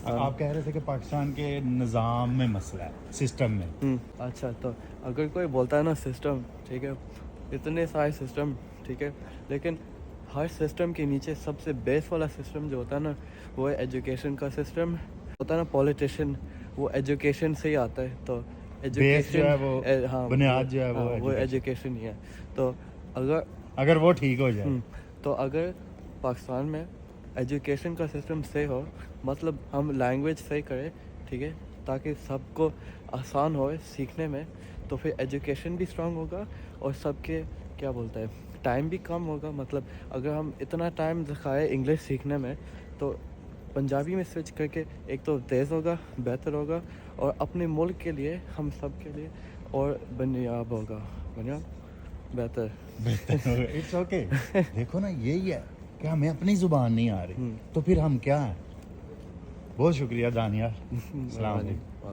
پاکستان. آپ کہہ رہے تھے کہ پاکستان کے نظام میں مسئلہ ہے, سسٹم میں. اچھا, تو اگر کوئی بولتا ہے نا سسٹم, ٹھیک ہے, اتنے سارے سسٹم, ٹھیک ہے, لیکن ہر سسٹم کے نیچے سب سے بیس والا سسٹم جو ہوتا ہے نا وہ ہے ایجوکیشن کا سسٹم. ہوتا ہے نا پولیٹیشین, وہ ایجوکیشن سے ہی آتا ہے. تو بیس جو ایجوکیشن, ہے وہ ہاں, بنیاد جو ہے وہ ایجوکیشن ہی ہے. تو اگر وہ ٹھیک ہو جائے, تو اگر پاکستان میں ایجوکیشن کا سسٹم صحیح ہو, مطلب ہم لینگویج صحیح کریں, ٹھیک ہے, تاکہ سب کو آسان ہو سیکھنے میں, تو پھر ایجوکیشن بھی اسٹرانگ ہوگا اور سب کے کیا بولتا ہے ٹائم بھی کم ہوگا. مطلب اگر ہم اتنا ٹائم دکھائے انگلش سیکھنے میں تو پنجابی میں سوئچ کر کے ایک تو تیز ہوگا, بہتر ہوگا, اور اپنے ملک کے لیے, ہم سب کے لیے اور بنیاب ہوگا, بہتر. It's okay. دیکھو نا, یہی ہے کہ ہمیں اپنی زبان نہیں آ رہی تو پھر ہم کیا ہیں. بہت شکریہ دانیال, السلام علیکم.